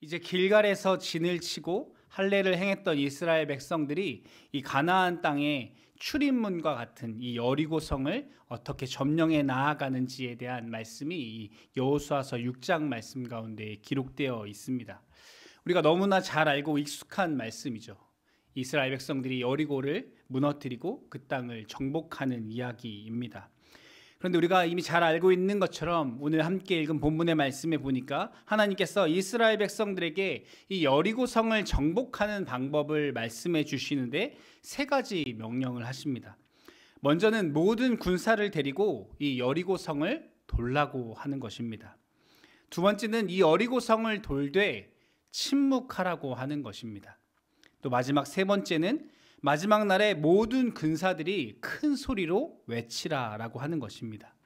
이제 길갈에서 진을 치고 할례를 행했던 이스라엘 백성들이 이 가나안 땅의 출입문과 같은 이 여리고성을 어떻게 점령해 나아가는지에 대한 말씀이 이 여호수아서 6장 말씀 가운데 기록되어 있습니다. 우리가 너무나 잘 알고 익숙한 말씀이죠. 이스라엘 백성들이 여리고를 무너뜨리고 그 땅을 정복하는 이야기입니다. 그런데 우리가 이미 잘 알고 있는 것처럼 오늘 함께 읽은 본문의 말씀에 보니까 하나님께서 이스라엘 백성들에게 이 여리고성을 정복하는 방법을 말씀해 주시는데 세 가지 명령을 하십니다. 먼저는 모든 군사를 데리고 이 여리고성을 돌라고 하는 것입니다. 두 번째는 이 여리고성을 돌되 침묵하라고 하는 것입니다. 또 마지막 세 번째는 마지막 날에 모든 군사들이 큰 소리로 외치라라고 하는 것입니다.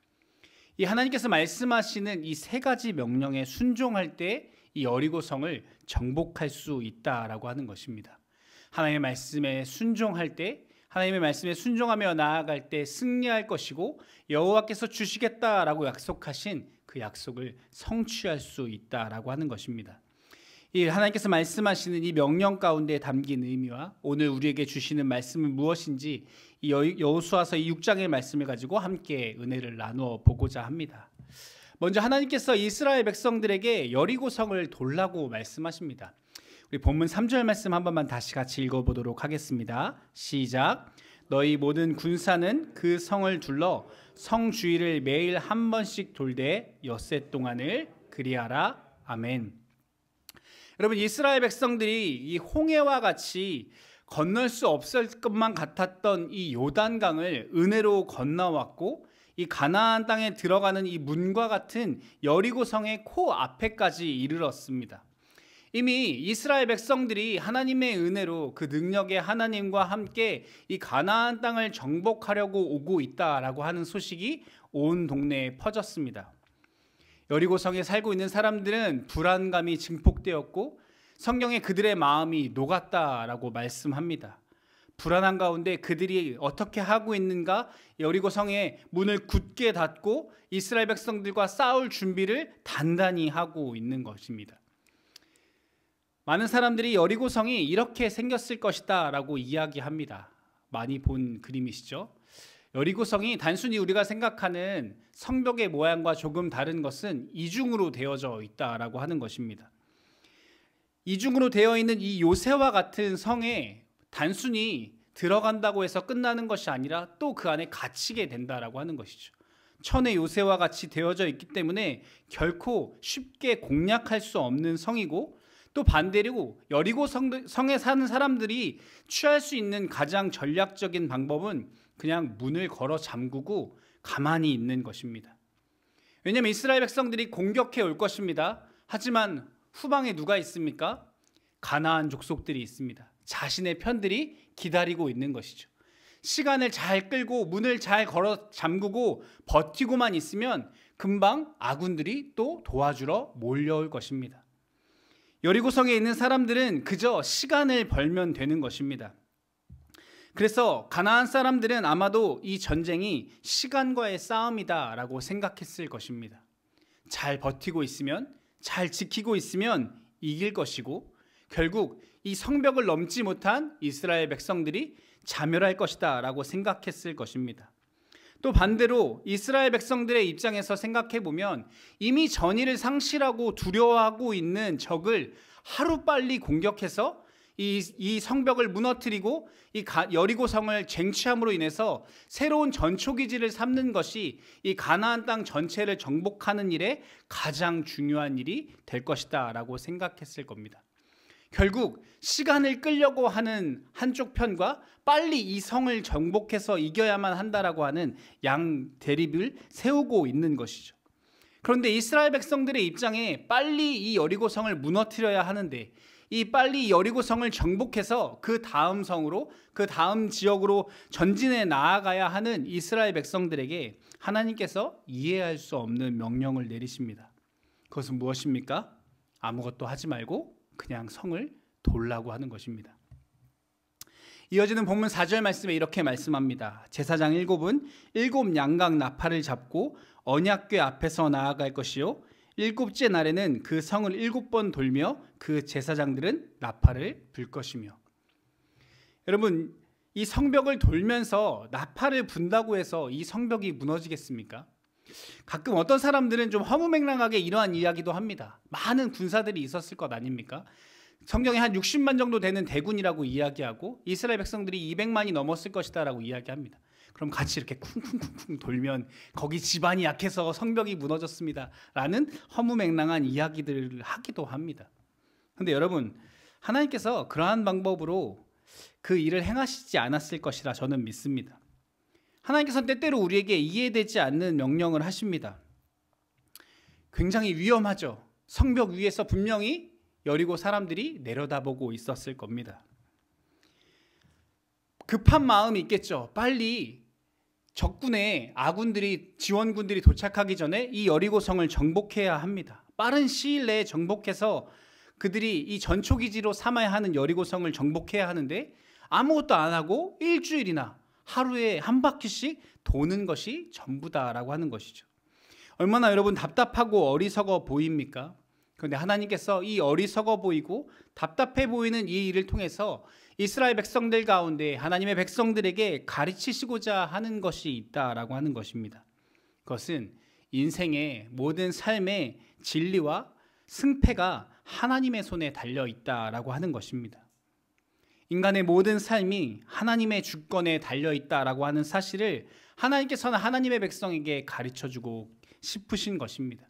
이 하나님께서 말씀하시는 이 세 가지 명령에 순종할 때 이 여리고성을 정복할 수 있다라고 하는 것입니다. 하나님의 말씀에 순종할 때, 하나님의 말씀에 순종하며 나아갈 때 승리할 것이고 여호와께서 주시겠다라고 약속하신 그 약속을 성취할 수 있다라고 하는 것입니다. 이 하나님께서 말씀하시는 이 명령 가운데 담긴 의미와 오늘 우리에게 주시는 말씀은 무엇인지 이 여호수아서 6장의 말씀을 가지고 함께 은혜를 나누어 보고자 합니다. 먼저 하나님께서 이스라엘 백성들에게 여리고성을 돌라고 말씀하십니다. 우리 본문 3절 말씀 한 번만 다시 같이 읽어보도록 하겠습니다. 시작. 너희 모든 군사는 그 성을 둘러 성 주위를 매일 한 번씩 돌되 엿새 동안을 그리하라. 아멘. 여러분, 이스라엘 백성들이 이 홍해와 같이 건널 수 없을 것만 같았던 이 요단강을 은혜로 건너왔고 이 가나안 땅에 들어가는 이 문과 같은 여리고성의 코앞에까지 이르렀습니다. 이미 이스라엘 백성들이 하나님의 은혜로 그 능력의 하나님과 함께 이 가나안 땅을 정복하려고 오고 있다라고 하는 소식이 온 동네에 퍼졌습니다. 여리고성에 살고 있는 사람들은 불안감이 증폭되었고 성경에 그들의 마음이 녹았다라고 말씀합니다. 불안한 가운데 그들이 어떻게 하고 있는가? 여리고성의 문을 굳게 닫고 이스라엘 백성들과 싸울 준비를 단단히 하고 있는 것입니다. 많은 사람들이 여리고성이 이렇게 생겼을 것이다 라고 이야기합니다. 많이 본 그림이시죠? 여리고성이 단순히 우리가 생각하는 성벽의 모양과 조금 다른 것은 이중으로 되어져 있다라고 하는 것입니다. 이중으로 되어 있는 이 요새와 같은 성에 단순히 들어간다고 해서 끝나는 것이 아니라 또 그 안에 갇히게 된다라고 하는 것이죠. 천의 요새와 같이 되어져 있기 때문에 결코 쉽게 공략할 수 없는 성이고 또 반대로 여리고성에 사는 사람들이 취할 수 있는 가장 전략적인 방법은 그냥 문을 걸어 잠그고 가만히 있는 것입니다. 왜냐하면 이스라엘 백성들이 공격해 올 것입니다. 하지만 후방에 누가 있습니까? 가나안 족속들이 있습니다. 자신의 편들이 기다리고 있는 것이죠. 시간을 잘 끌고 문을 잘 걸어 잠그고 버티고만 있으면 금방 아군들이 또 도와주러 몰려올 것입니다. 여리고성에 있는 사람들은 그저 시간을 벌면 되는 것입니다. 그래서 가나안 사람들은 아마도 이 전쟁이 시간과의 싸움이다라고 생각했을 것입니다. 잘 버티고 있으면, 잘 지키고 있으면 이길 것이고 결국 이 성벽을 넘지 못한 이스라엘 백성들이 자멸할 것이다 라고 생각했을 것입니다. 또 반대로 이스라엘 백성들의 입장에서 생각해 보면 이미 전의를 상실하고 두려워하고 있는 적을 하루빨리 공격해서 이 성벽을 무너뜨리고 이 여리고성을 쟁취함으로 인해서 새로운 전초기지를 삼는 것이 이 가나안 땅 전체를 정복하는 일에 가장 중요한 일이 될 것이다 라고 생각했을 겁니다. 결국 시간을 끌려고 하는 한쪽 편과 빨리 이 성을 정복해서 이겨야만 한다라고 하는 양 대립을 세우고 있는 것이죠. 그런데 이스라엘 백성들의 입장에 빨리 이 여리고성을 무너뜨려야 하는데 이 빨리 여리고성을 정복해서 그 다음 성으로, 그 다음 지역으로 전진해 나아가야 하는 이스라엘 백성들에게 하나님께서 이해할 수 없는 명령을 내리십니다. 그것은 무엇입니까? 아무것도 하지 말고 그냥 성을 돌라고 하는 것입니다. 이어지는 본문 4절 말씀에 이렇게 말씀합니다. 제사장 7은 7 양각 나팔을 잡고 언약궤 앞에서 나아갈 것이요 일곱째 날에는 그 성을 7번 돌며 그 제사장들은 나팔을 불 것이며. 여러분, 이 성벽을 돌면서 나팔을 분다고 해서 이 성벽이 무너지겠습니까? 가끔 어떤 사람들은 좀 허무맹랑하게 이러한 이야기도 합니다. 많은 군사들이 있었을 것 아닙니까? 성경에 한 60만 정도 되는 대군이라고 이야기하고 이스라엘 백성들이 200만이 넘었을 것이다 라고 이야기합니다. 그럼 같이 이렇게 쿵쿵쿵쿵 돌면 거기 지반이 약해서 성벽이 무너졌습니다 라는 허무맹랑한 이야기들을 하기도 합니다. 그런데 여러분, 하나님께서 그러한 방법으로 그 일을 행하시지 않았을 것이라 저는 믿습니다. 하나님께서는 때때로 우리에게 이해되지 않는 명령을 하십니다. 굉장히 위험하죠. 성벽 위에서 분명히 여리고 사람들이 내려다보고 있었을 겁니다. 급한 마음이 있겠죠. 빨리 적군의 지원군들이 도착하기 전에 이 여리고 성을 정복해야 합니다. 빠른 시일 내에 정복해서 그들이 이 전초기지로 삼아야 하는 여리고 성을 정복해야 하는데 아무것도 안 하고 일주일이나 하루에 한 바퀴씩 도는 것이 전부다라고 하는 것이죠. 얼마나 여러분 답답하고 어리석어 보입니까? 그런데 하나님께서 이 어리석어 보이고 답답해 보이는 이 일을 통해서 이스라엘 백성들 가운데 하나님의 백성들에게 가르치시고자 하는 것이 있다라고 하는 것입니다. 그것은 인생의 모든 삶의 진리와 승패가 하나님의 손에 달려 있다라고 하는 것입니다. 인간의 모든 삶이 하나님의 주권에 달려 있다라고 하는 사실을 하나님께서는 하나님의 백성에게 가르쳐주고 싶으신 것입니다.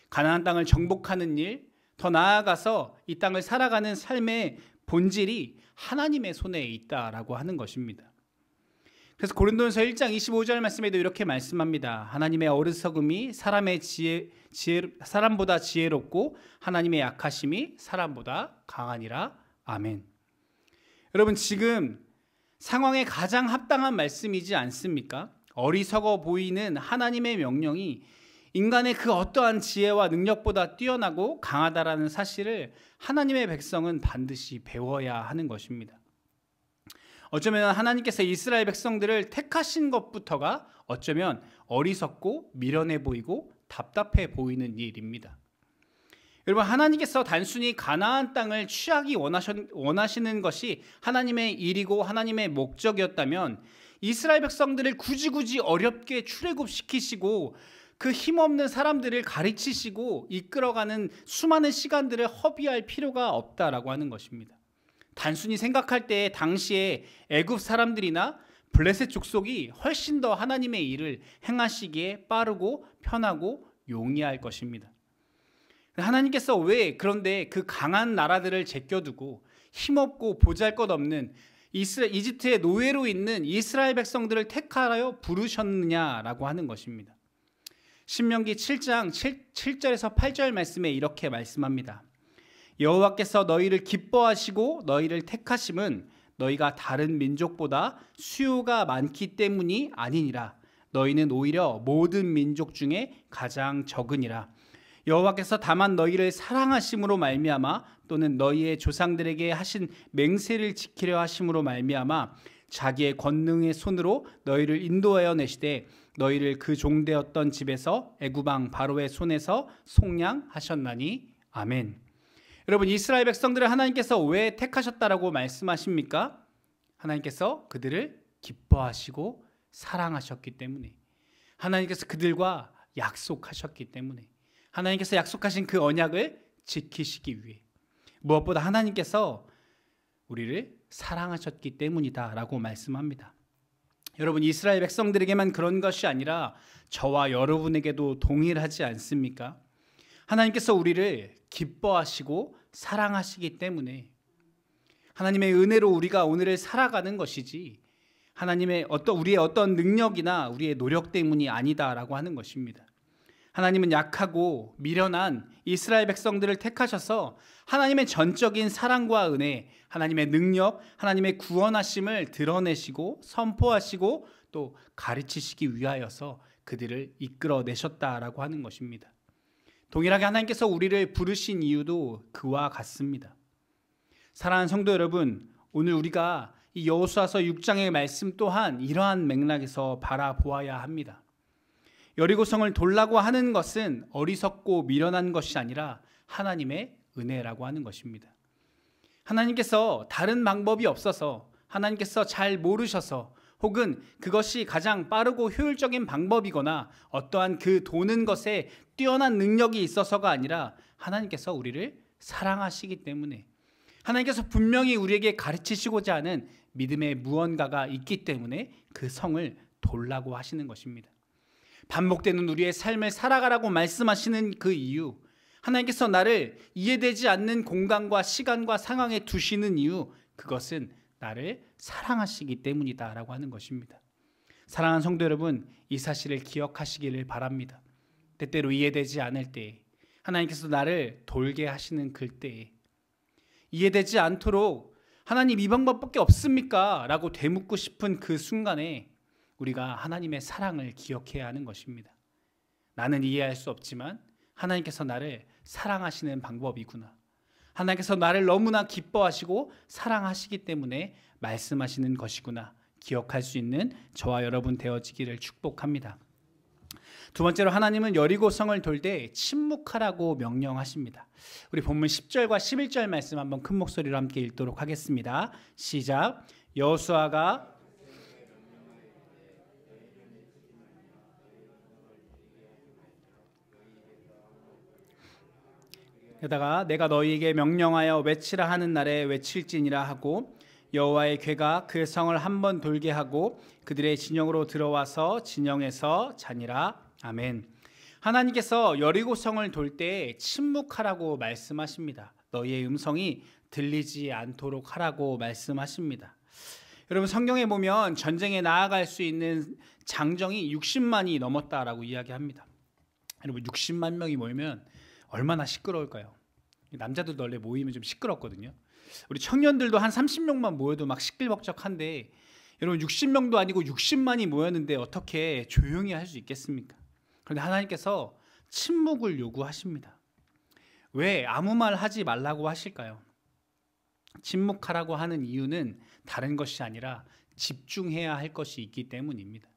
가나안 땅을 정복하는 일, 더 나아가서 이 땅을 살아가는 삶의 본질이 하나님의 손에 있다라고 하는 것입니다. 그래서 고린도전서 1장 25절 말씀에도 이렇게 말씀합니다. 하나님의 어리석음이 사람보다 지혜롭고 하나님의 약하심이 사람보다 강하니라. 아멘. 여러분, 지금 상황에 가장 합당한 말씀이지 않습니까? 어리석어 보이는 하나님의 명령이 인간의 그 어떠한 지혜와 능력보다 뛰어나고 강하다라는 사실을 하나님의 백성은 반드시 배워야 하는 것입니다. 어쩌면 하나님께서 이스라엘 백성들을 택하신 것부터가 어쩌면 어리석고 미련해 보이고 답답해 보이는 일입니다. 여러분, 하나님께서 단순히 가나안 땅을 취하기 원하시는 것이 하나님의 일이고 하나님의 목적이었다면 이스라엘 백성들을 굳이 어렵게 출애굽시키시고 그 힘없는 사람들을 가르치시고 이끌어가는 수많은 시간들을 허비할 필요가 없다라고 하는 것입니다. 단순히 생각할 때 당시에 애굽 사람들이나 블레셋 족속이 훨씬 더 하나님의 일을 행하시기에 빠르고 편하고 용이할 것입니다. 하나님께서 왜 그런데 그 강한 나라들을 제껴두고 힘없고 보잘것없는 이집트의 노예로 있는 이스라엘 백성들을 택하여 부르셨느냐라고 하는 것입니다. 신명기 7장 7절에서 8절 말씀에 이렇게 말씀합니다. 여호와께서 너희를 기뻐하시고 너희를 택하심은 너희가 다른 민족보다 수요가 많기 때문이 아니니라. 너희는 오히려 모든 민족 중에 가장 적으니라. 여호와께서 다만 너희를 사랑하심으로 말미암아 또는 너희의 조상들에게 하신 맹세를 지키려 하심으로 말미암아 자기의 권능의 손으로 너희를 인도하여 내시되 너희를 그 종되었던 집에서 애굽 왕 바로의 손에서 속량하셨나니. 아멘. 여러분, 이스라엘 백성들을 하나님께서 왜 택하셨다라고 말씀하십니까? 하나님께서 그들을 기뻐하시고 사랑하셨기 때문에, 하나님께서 그들과 약속하셨기 때문에, 하나님께서 약속하신 그 언약을 지키시기 위해, 무엇보다 하나님께서 우리를 사랑하셨기 때문이다라고 말씀합니다. 여러분, 이스라엘 백성들에게만 그런 것이 아니라 저와 여러분에게도 동일하지 않습니까? 하나님께서 우리를 기뻐하시고 사랑하시기 때문에 하나님의 은혜로 우리가 오늘을 살아가는 것이지 우리의 어떤 능력이나 우리의 노력 때문이 아니다라고 하는 것입니다. 하나님은 약하고 미련한 이스라엘 백성들을 택하셔서 하나님의 전적인 사랑과 은혜, 하나님의 능력, 하나님의 구원하심을 드러내시고 선포하시고 또 가르치시기 위하여서 그들을 이끌어내셨다라고 하는 것입니다. 동일하게 하나님께서 우리를 부르신 이유도 그와 같습니다. 사랑하는 성도 여러분, 오늘 우리가 이 여호수아서 6장의 말씀 또한 이러한 맥락에서 바라보아야 합니다. 여리고성을 돌라고 하는 것은 어리석고 미련한 것이 아니라 하나님의 은혜라고 하는 것입니다. 하나님께서 다른 방법이 없어서, 하나님께서 잘 모르셔서, 혹은 그것이 가장 빠르고 효율적인 방법이거나 어떠한 그 도는 것에 뛰어난 능력이 있어서가 아니라 하나님께서 우리를 사랑하시기 때문에, 하나님께서 분명히 우리에게 가르치시고자 하는 믿음의 무언가가 있기 때문에 그 성을 돌라고 하시는 것입니다. 반복되는 우리의 삶을 살아가라고 말씀하시는 그 이유, 하나님께서 나를 이해되지 않는 공간과 시간과 상황에 두시는 이유, 그것은 나를 사랑하시기 때문이다라고 하는 것입니다. 사랑하는 성도 여러분, 이 사실을 기억하시기를 바랍니다. 때때로 이해되지 않을 때, 하나님께서 나를 돌게 하시는 그때에, 이해되지 않도록 하나님 이 방법밖에 없습니까? 라고 되묻고 싶은 그 순간에 우리가 하나님의 사랑을 기억해야 하는 것입니다. 나는 이해할 수 없지만 하나님께서 나를 사랑하시는 방법이구나. 하나님께서 나를 너무나 기뻐하시고 사랑하시기 때문에 말씀하시는 것이구나. 기억할 수 있는 저와 여러분 되어지기를 축복합니다. 두 번째로 하나님은 여리고성을 돌 때 침묵하라고 명령하십니다. 우리 본문 10절과 11절 말씀 한번 큰 목소리로 함께 읽도록 하겠습니다. 시작. 여호수아가 게다가 내가 너희에게 명령하여 외치라 하는 날에 외칠지니라 하고 여호와의 궤가 그 성을 한번 돌게 하고 그들의 진영으로 들어와서 진영에서 자니라. 아멘. 하나님께서 여리고성을 돌 때 침묵하라고 말씀하십니다. 너희의 음성이 들리지 않도록 하라고 말씀하십니다. 여러분, 성경에 보면 전쟁에 나아갈 수 있는 장정이 60만이 넘었다라고 이야기합니다. 여러분, 60만 명이 모이면 얼마나 시끄러울까요? 남자들도 원래 모이면 좀 시끄럽거든요. 우리 청년들도 한 30명만 모여도 막 시끌벅적한데, 여러분 60명도 아니고 60만이 모였는데 어떻게 조용히 할 수 있겠습니까? 그런데 하나님께서 침묵을 요구하십니다. 왜 아무 말 하지 말라고 하실까요? 침묵하라고 하는 이유는 다른 것이 아니라 집중해야 할 것이 있기 때문입니다.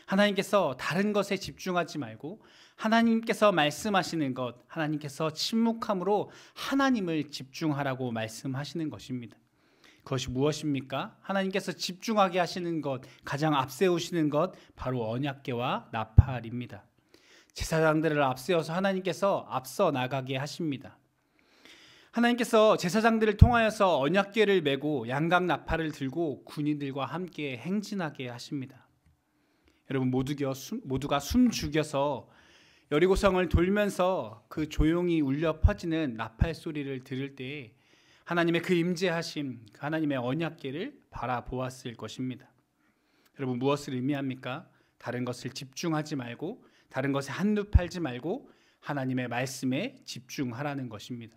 하나님께서 다른 것에 집중하지 말고 하나님께서 말씀하시는 것, 하나님께서 침묵함으로 하나님을 집중하라고 말씀하시는 것입니다. 그것이 무엇입니까? 하나님께서 집중하게 하시는 것, 가장 앞세우시는 것, 바로 언약궤와 나팔입니다. 제사장들을 앞세워서 하나님께서 앞서 나가게 하십니다. 하나님께서 제사장들을 통하여서 언약궤를 메고 양각 나팔을 들고 군인들과 함께 행진하게 하십니다. 여러분, 모두가 숨 죽여서 여리고성을 돌면서 그 조용히 울려 퍼지는 나팔 소리를 들을 때 하나님의 그 임재하심, 그 하나님의 언약궤를 바라보았을 것입니다. 여러분, 무엇을 의미합니까? 다른 것을 집중하지 말고, 다른 것에 한눈 팔지 말고 하나님의 말씀에 집중하라는 것입니다.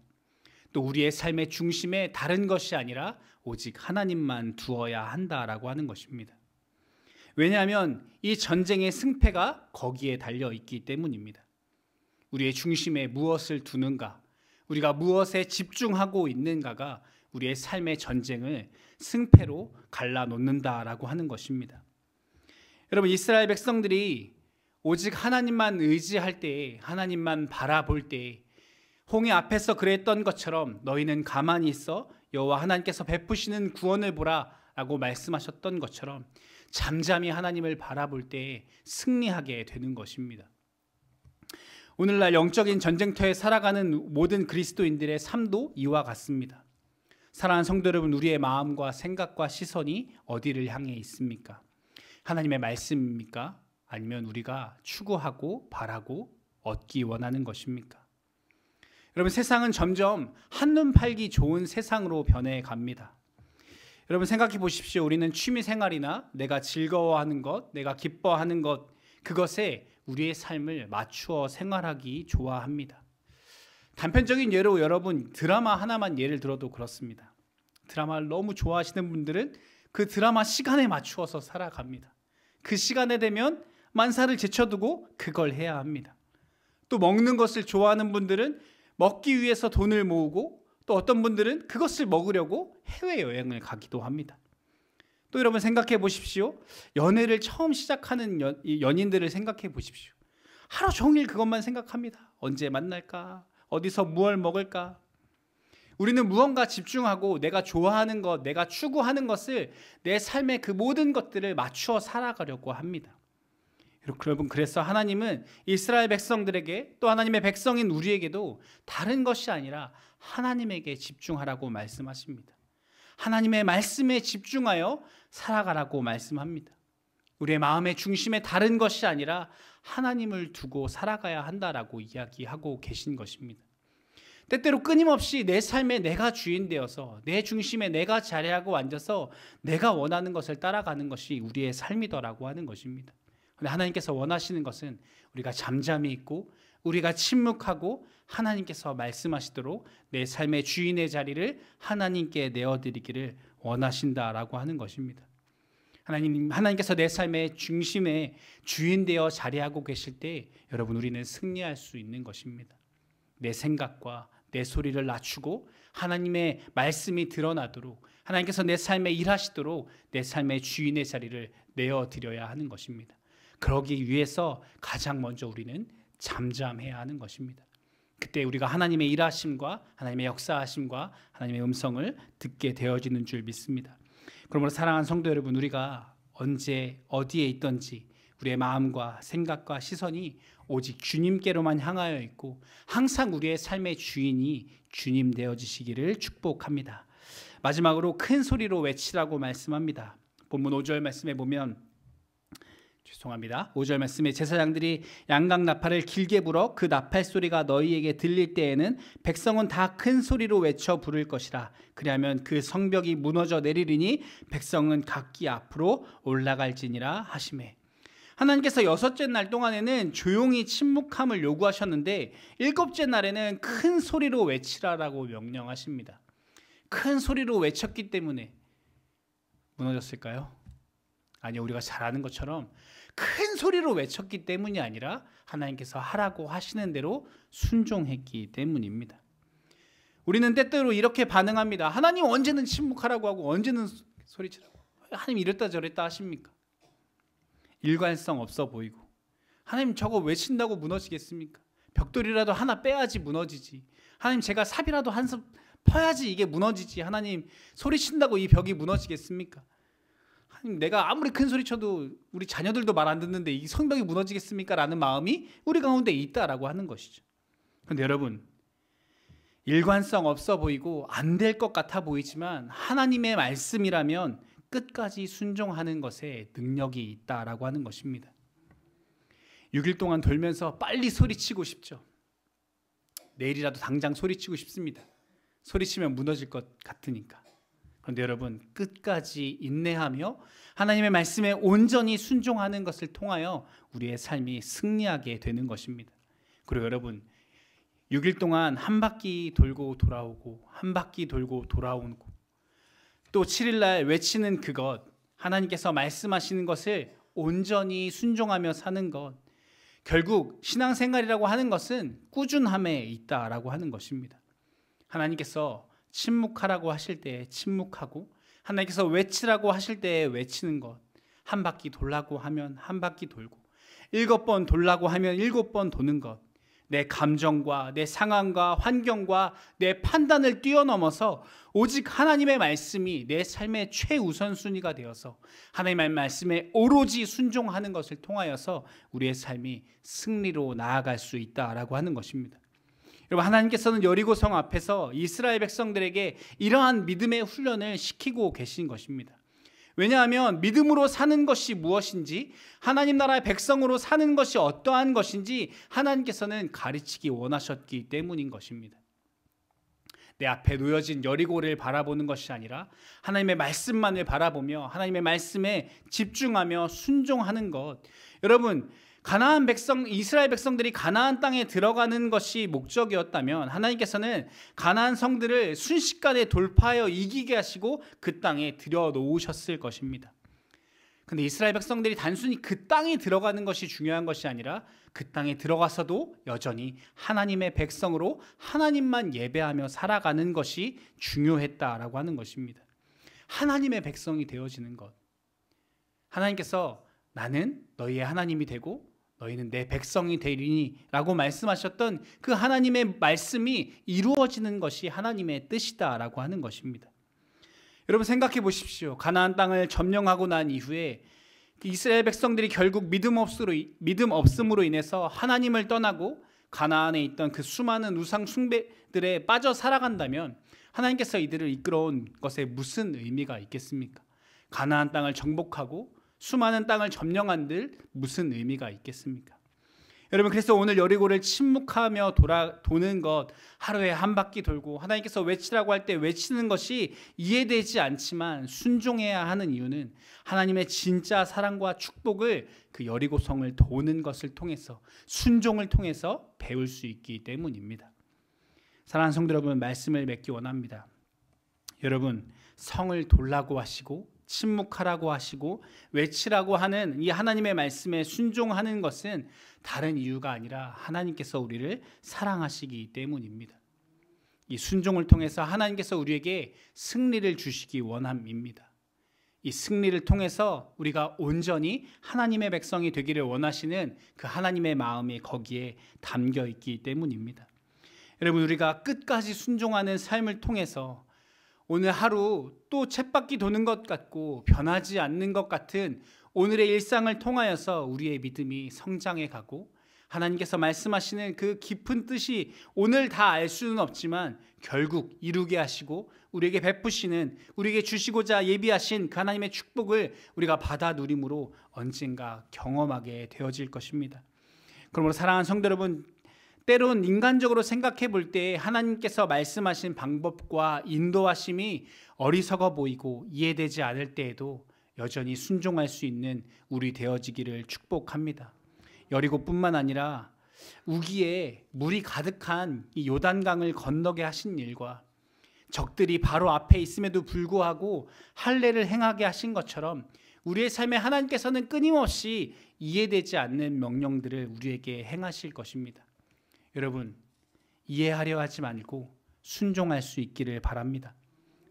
또 우리의 삶의 중심에 다른 것이 아니라 오직 하나님만 두어야 한다라고 하는 것입니다. 왜냐하면 이 전쟁의 승패가 거기에 달려 있기 때문입니다. 우리의 중심에 무엇을 두는가, 우리가 무엇에 집중하고 있는가가 우리의 삶의 전쟁을 승패로 갈라놓는다라고 하는 것입니다. 여러분, 이스라엘 백성들이 오직 하나님만 의지할 때, 하나님만 바라볼 때, 홍해 앞에서 그랬던 것처럼 너희는 가만히 있어 여호와 하나님께서 베푸시는 구원을 보라 라고 말씀하셨던 것처럼 잠잠히 하나님을 바라볼 때 승리하게 되는 것입니다. 오늘날 영적인 전쟁터에 살아가는 모든 그리스도인들의 삶도 이와 같습니다. 사랑하는 성도 여러분, 우리의 마음과 생각과 시선이 어디를 향해 있습니까? 하나님의 말씀입니까? 아니면 우리가 추구하고 바라고 얻기 원하는 것입니까? 여러분, 세상은 점점 한눈 팔기 좋은 세상으로 변해갑니다. 여러분, 생각해 보십시오. 우리는 취미 생활이나 내가 즐거워하는 것, 내가 기뻐하는 것, 그것에 우리의 삶을 맞추어 생활하기 좋아합니다. 단편적인 예로 여러분, 드라마 하나만 예를 들어도 그렇습니다. 드라마를 너무 좋아하시는 분들은 그 드라마 시간에 맞추어서 살아갑니다. 그 시간에 되면 만사를 제쳐두고 그걸 해야 합니다. 또 먹는 것을 좋아하는 분들은 먹기 위해서 돈을 모으고, 또 어떤 분들은 그것을 먹으려고 해외여행을 가기도 합니다. 또 여러분 생각해 보십시오. 연애를 처음 시작하는 연인들을 생각해 보십시오. 하루 종일 그것만 생각합니다. 언제 만날까? 어디서 무얼 먹을까? 우리는 무언가 집중하고 내가 좋아하는 것, 내가 추구하는 것을 내 삶의 그 모든 것들을 맞추어 살아가려고 합니다. 여러분, 그래서 하나님은 이스라엘 백성들에게 또 하나님의 백성인 우리에게도 다른 것이 아니라 하나님에게 집중하라고 말씀하십니다. 하나님의 말씀에 집중하여 살아가라고 말씀합니다. 우리의 마음의 중심에 다른 것이 아니라 하나님을 두고 살아가야 한다라고 이야기하고 계신 것입니다. 때때로 끊임없이 내 삶에 내가 주인 되어서 내 중심에 내가 자리하고 앉아서 내가 원하는 것을 따라가는 것이 우리의 삶이더라고 하는 것입니다. 그런데 하나님께서 원하시는 것은 우리가 잠잠히 있고 우리가 침묵하고 하나님께서 말씀하시도록 내 삶의 주인의 자리를 하나님께 내어드리기를 원하신다라고 하는 것입니다. 하나님께서 내 삶의 중심에 주인 되어 자리하고 계실 때 여러분, 우리는 승리할 수 있는 것입니다. 내 생각과 내 소리를 낮추고 하나님의 말씀이 드러나도록 하나님께서 내 삶에 일하시도록 내 삶의 주인의 자리를 내어드려야 하는 것입니다. 그러기 위해서 가장 먼저 우리는 잠잠해야 하는 것입니다. 그때 우리가 하나님의 일하심과 하나님의 역사하심과 하나님의 음성을 듣게 되어지는 줄 믿습니다. 그러므로 사랑하는 성도 여러분, 우리가 언제 어디에 있든지 우리의 마음과 생각과 시선이 오직 주님께로만 향하여 있고 항상 우리의 삶의 주인이 주님 되어지시기를 축복합니다. 마지막으로 큰 소리로 외치라고 말씀합니다. 본문 5절 말씀에 보면 5절 말씀에 제사장들이 양각 나팔을 길게 불어 그 나팔 소리가 너희에게 들릴 때에는 백성은 다 큰 소리로 외쳐 부를 것이라. 그리하면 그 성벽이 무너져 내리리니 백성은 각기 앞으로 올라갈지니라 하시매. 하나님께서 6째 날 동안에는 조용히 침묵함을 요구하셨는데 7째 날에는 큰 소리로 외치라라고 명령하십니다. 큰 소리로 외쳤기 때문에 무너졌을까요? 아니요, 우리가 잘 아는 것처럼 큰 소리로 외쳤기 때문이 아니라 하나님께서 하라고 하시는 대로 순종했기 때문입니다. 우리는 때때로 이렇게 반응합니다. 하나님 언제는 침묵하라고 하고 언제는 소리치라고. 하나님 이랬다 저랬다 하십니까? 일관성 없어 보이고, 하나님 저거 외친다고 무너지겠습니까? 벽돌이라도 하나 빼야지 무너지지. 하나님 제가 삽이라도 한 삽 퍼야지 이게 무너지지. 하나님 소리친다고 이 벽이 무너지겠습니까? 하나님 내가 아무리 큰 소리 쳐도 우리 자녀들도 말 안 듣는데 이 성벽이 무너지겠습니까? 라는 마음이 우리 가운데 있다라고 하는 것이죠. 그런데 여러분, 일관성 없어 보이고 안 될 것 같아 보이지만 하나님의 말씀이라면 끝까지 순종하는 것에 능력이 있다라고 하는 것입니다. 6일 동안 돌면서 빨리 소리치고 싶죠. 내일이라도 당장 소리치고 싶습니다. 소리치면 무너질 것 같으니까. 그런데 여러분, 끝까지 인내하며 하나님의 말씀에 온전히 순종하는 것을 통하여 우리의 삶이 승리하게 되는 것입니다. 그리고 여러분, 6일 동안 한 바퀴 돌고 돌아오고 한 바퀴 돌고 돌아오고 또 7일 날 외치는 그것, 하나님께서 말씀하시는 것을 온전히 순종하며 사는 것, 결국 신앙생활이라고 하는 것은 꾸준함에 있다라고 하는 것입니다. 하나님께서 침묵하라고 하실 때 침묵하고 하나님께서 외치라고 하실 때 외치는 것, 한 바퀴 돌라고 하면 한 바퀴 돌고 7번 돌라고 하면 7번 도는 것, 내 감정과 내 상황과 환경과 내 판단을 뛰어넘어서 오직 하나님의 말씀이 내 삶의 최우선순위가 되어서 하나님의 말씀에 오로지 순종하는 것을 통하여서 우리의 삶이 승리로 나아갈 수 있다라고 하는 것입니다. 여러분, 하나님께서는 여리고성 앞에서 이스라엘 백성들에게 이러한 믿음의 훈련을 시키고 계신 것입니다. 왜냐하면 믿음으로 사는 것이 무엇인지, 하나님 나라의 백성으로 사는 것이 어떠한 것인지 하나님께서는 가르치기 원하셨기 때문인 것입니다. 내 앞에 놓여진 여리고를 바라보는 것이 아니라 하나님의 말씀만을 바라보며 하나님의 말씀에 집중하며 순종하는 것. 여러분, 가나안 백성, 이스라엘 백성들이 가나안 땅에 들어가는 것이 목적이었다면 하나님께서는 가나안 성들을 순식간에 돌파하여 이기게 하시고 그 땅에 들여놓으셨을 것입니다. 그런데 이스라엘 백성들이 단순히 그 땅에 들어가는 것이 중요한 것이 아니라 그 땅에 들어가서도 여전히 하나님의 백성으로 하나님만 예배하며 살아가는 것이 중요했다라고 하는 것입니다. 하나님의 백성이 되어지는 것. 하나님께서 나는 너희의 하나님이 되고 너희는 내 백성이 되리니라고 말씀하셨던 그 하나님의 말씀이 이루어지는 것이 하나님의 뜻이다라고 하는 것입니다. 여러분 생각해 보십시오. 가나안 땅을 점령하고 난 이후에 이스라엘 백성들이 결국 믿음 없음으로 인해서 하나님을 떠나고 가나안에 있던 그 수많은 우상 숭배들에 빠져 살아간다면 하나님께서 이들을 이끌어온 것에 무슨 의미가 있겠습니까? 가나안 땅을 정복하고 수많은 땅을 점령한들 무슨 의미가 있겠습니까? 여러분 그래서 오늘 여리고를 침묵하며 도는 것, 하루에 한 바퀴 돌고 하나님께서 외치라고 할 때 외치는 것이 이해되지 않지만 순종해야 하는 이유는 하나님의 진짜 사랑과 축복을 그 여리고성을 도는 것을 통해서, 순종을 통해서 배울 수 있기 때문입니다. 사랑하는 성도 여러분, 말씀을 맺기 원합니다. 여러분, 성을 돌라고 하시고 침묵하라고 하시고 외치라고 하는 이 하나님의 말씀에 순종하는 것은 다른 이유가 아니라 하나님께서 우리를 사랑하시기 때문입니다. 이 순종을 통해서 하나님께서 우리에게 승리를 주시기 원함입니다. 이 승리를 통해서 우리가 온전히 하나님의 백성이 되기를 원하시는 그 하나님의 마음이 거기에 담겨 있기 때문입니다. 여러분, 우리가 끝까지 순종하는 삶을 통해서 오늘 하루 또 쳇바퀴 도는 것 같고 변하지 않는 것 같은 오늘의 일상을 통하여서 우리의 믿음이 성장해 가고 하나님께서 말씀하시는 그 깊은 뜻이 오늘 다 알 수는 없지만 결국 이루게 하시고 우리에게 베푸시는, 우리에게 주시고자 예비하신 그 하나님의 축복을 우리가 받아 누림으로 언젠가 경험하게 되어질 것입니다. 그러므로 사랑하는 성도 여러분, 때론 인간적으로 생각해 볼 때 하나님께서 말씀하신 방법과 인도하심이 어리석어 보이고 이해되지 않을 때에도 여전히 순종할 수 있는 우리 되어지기를 축복합니다. 여리고뿐만 아니라 우기에 물이 가득한 이 요단강을 건너게 하신 일과 적들이 바로 앞에 있음에도 불구하고 할례를 행하게 하신 것처럼 우리의 삶에 하나님께서는 끊임없이 이해되지 않는 명령들을 우리에게 행하실 것입니다. 여러분, 이해하려 하지 말고 순종할 수 있기를 바랍니다.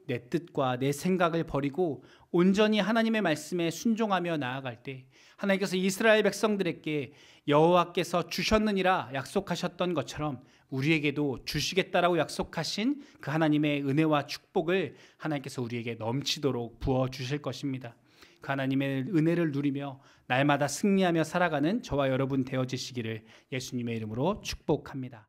내 뜻과 내 생각을 버리고 온전히 하나님의 말씀에 순종하며 나아갈 때 하나님께서 이스라엘 백성들에게 여호와께서 주셨느니라 약속하셨던 것처럼 우리에게도 주시겠다라고 약속하신 그 하나님의 은혜와 축복을 하나님께서 우리에게 넘치도록 부어주실 것입니다. 그 하나님의 은혜를 누리며 날마다 승리하며 살아가는 저와 여러분 되어지시기를 예수님의 이름으로 축복합니다.